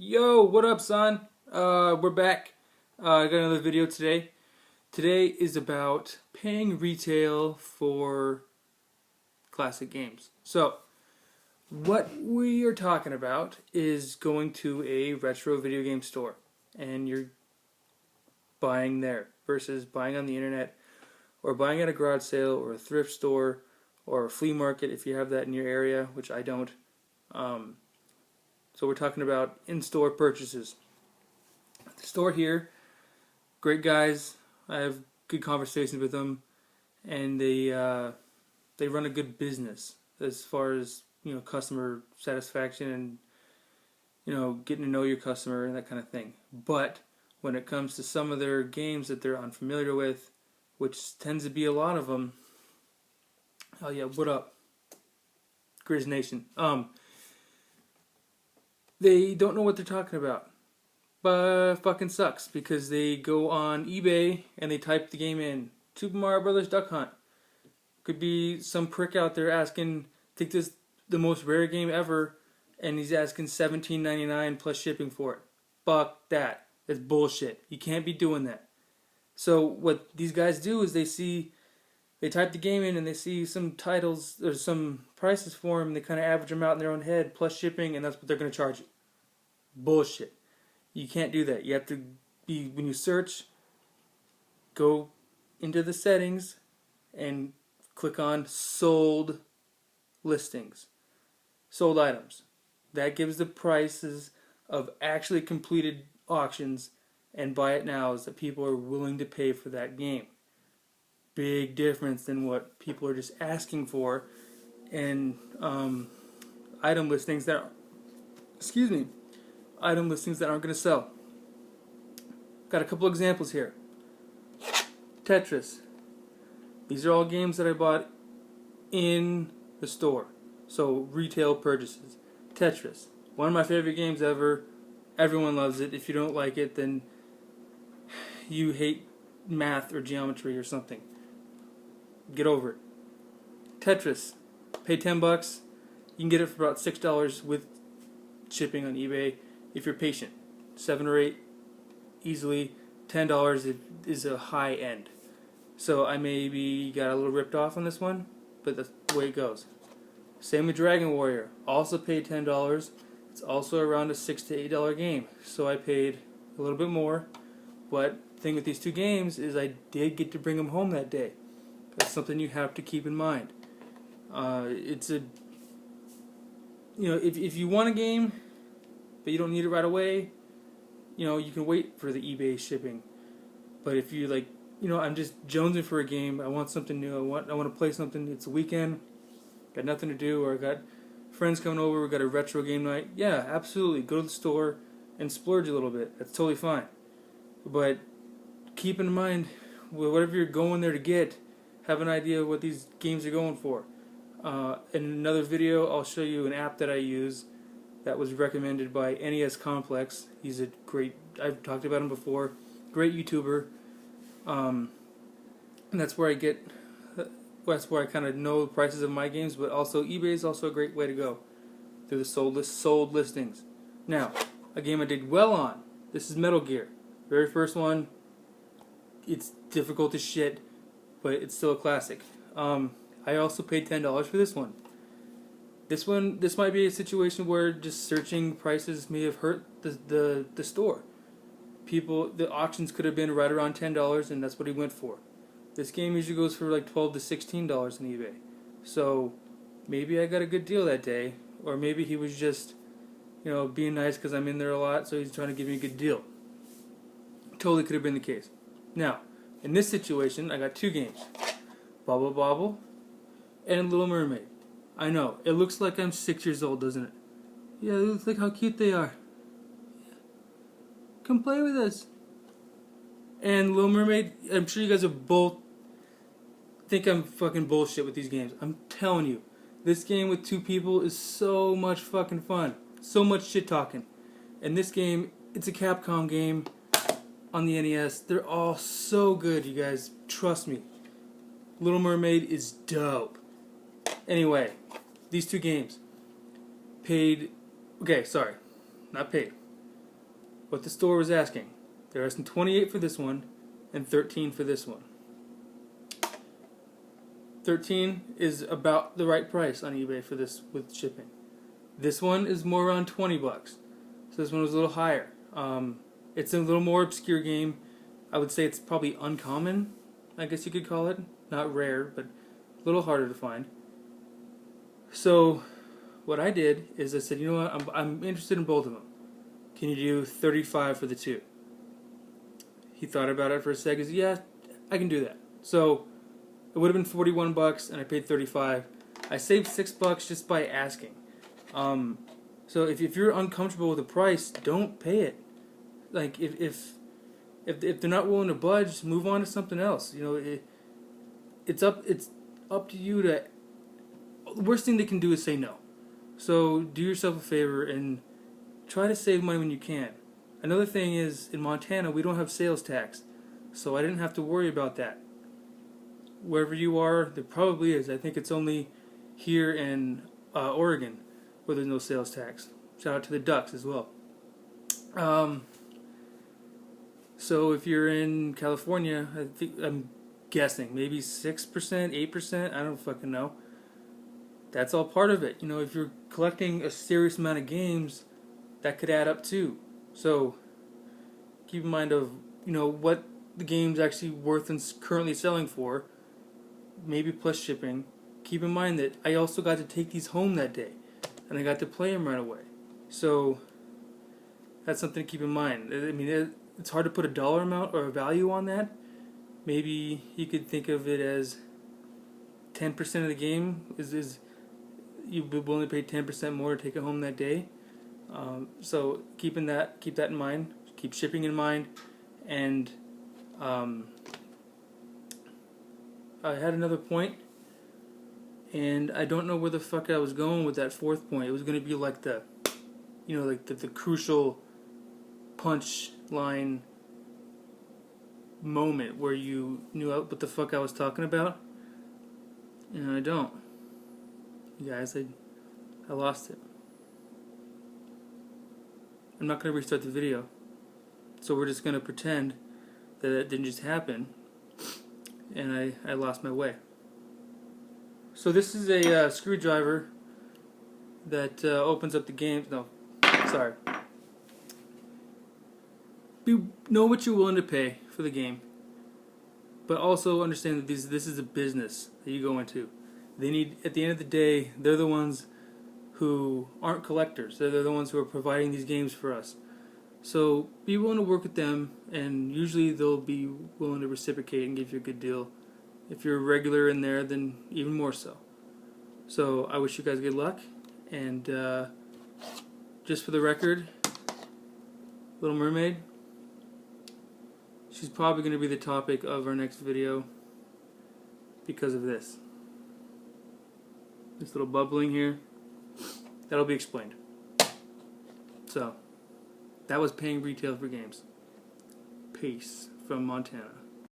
Yo, what up, son? We're back. I got another video today. Today is about paying retail for classic games. So, what we are talking about is going to a retro video game store and you're buying there versus buying on the internet or buying at a garage sale or a thrift store or a flea market if you have that in your area, which I don't. So we're talking about in-store purchases. The store here, great guys. I have good conversations with them, and they run a good business as far as customer satisfaction and getting to know your customer and that kind of thing. But when it comes to some of their games that they're unfamiliar with, which tends to be a lot of them. Oh yeah, what up, Grizz Nation? They don't know what they're talking about. But fucking sucks because they go on eBay and they type the game in Super Mario Brothers Duck Hunt. Could be some prick out there asking, think this the most rare game ever, and he's asking $17.99 plus shipping for it. Fuck that. That's bullshit. You can't be doing that. So what these guys do is they type the game in and they see some titles or some prices for them. And they kind of average them out in their own head plus shipping, and that's what they're going to charge you. Bullshit. You can't do that. You have to be, when you search, go into the settings and click on sold listings, sold items. That gives the prices of actually completed auctions and buy it nows that people are willing to pay for that game. Big difference than what people are just asking for and item listings that aren't going to sell. Got a couple examples here. Tetris. These are all games that I bought in the store. So retail purchases. Tetris. One of my favorite games ever. Everyone loves it. If you don't like it, then you hate math or geometry or something. Get over it. Tetris. Pay $10. You can get it for about $6 with shipping on eBay if you're patient. 7 or 8 easily. $10 is a high end. So I maybe got a little ripped off on this one, but that's the way it goes. Same with Dragon Warrior. Also paid $10. It's also around a $6 to $8 game. So I paid a little bit more. But the thing with these two games is I did get to bring them home that day. That's something you have to keep in mind. It's a if you want a game but you don't need it right away, you can wait for the eBay shipping. But if you I'm just jonesing for a game, I want something new, I want to play something, it's a weekend, got nothing to do, or I got friends coming over, we got a retro game night, yeah, absolutely, go to the store and splurge a little bit, that's totally fine. But keep in mind, whatever you're going there to get, have an idea of what these games are going for. In another video, I'll show you an app that I use that was recommended by NES Complex. He's a great, I've talked about him before, great YouTuber. And that's where I kind of know the prices of my games, but also eBay is also a great way to go through the sold listings. Now, a game I did well on, this is Metal Gear. Very first one, it's difficult as shit, but it's still a classic. I also paid $10 for this one. This might be a situation where just searching prices may have hurt the store. The auctions could have been right around $10, and that's what he went for. This game usually goes for like $12 to $16 on eBay. So maybe I got a good deal that day, or maybe he was just, being nice because I'm in there a lot, so he's trying to give me a good deal. Totally could have been the case. Now, in this situation, I got two games. Bubble Bobble and Little Mermaid. I know, it looks like I'm 6 years old, doesn't it? Yeah, it looks like how cute they are. Come play with us. And Little Mermaid, I'm sure you guys are both think I'm fucking bullshit with these games. I'm telling you, this game with two people is so much fucking fun. So much shit talking. And this game, it's a Capcom game on the NES. They're all so good, you guys. Trust me. Little Mermaid is dope. Anyway, these two games. Not paid. what the store was asking. They're asking $28 for this one and $13 for this one. $13 is about the right price on eBay for this with shipping. This one is more around $20, so this one was a little higher. It's a little more obscure game. I would say it's probably uncommon, I guess you could call it. Not rare, but a little harder to find. So what I did is I said, you know what, I'm interested in both of them. Can you do $35 for the two? He thought about it for a second. He said, yeah, I can do that. So it would have been $41 and I paid $35. I saved $6 just by asking. So if you're uncomfortable with the price, don't pay it. Like if they're not willing to budge, move on to something else. You know, it's up to you to. The worst thing they can do is say no. So do yourself a favor and try to save money when you can. Another thing is, in Montana we don't have sales tax, so I didn't have to worry about that. Wherever you are, there probably is. I think it's only here in Oregon where there's no sales tax. Shout out to the Ducks as well. So if you're in California, I'm guessing maybe 6%, 8%, I don't fucking know. That's all part of it. You know, if you're collecting a serious amount of games, that could add up too. So keep in mind of, you know, what the game's actually worth and currently selling for, maybe plus shipping. Keep in mind that I also got to take these home that day, and I got to play them right away. So that's something to keep in mind. I mean, it's hard to put a dollar amount or a value on that. Maybe you could think of it as 10% of the game is you'd be willing to pay 10% more to take it home that day. So keep that in mind. Keep shipping in mind. And I had another point, and I don't know where the fuck I was going with that fourth point. It was going to be like the crucial punch line moment where you knew what the fuck I was talking about, and I don't. You guys, I lost it. I'm not going to restart the video, so we're just going to pretend that it didn't just happen, and I lost my way. So this is a screwdriver that opens up the game. No, sorry. Know what you're willing to pay for the game, but also understand that this is a business that you go into. They need, at the end of the day, they're the ones who aren't collectors. They're the ones who are providing these games for us. So be willing to work with them, and usually they'll be willing to reciprocate and give you a good deal. If you're a regular in there, then even more so. So I wish you guys good luck, and just for the record, Little Mermaid, she's probably going to be the topic of our next video because of this. This little bubbling here, that'll be explained. So, that was paying retail for games. Peace from Montana.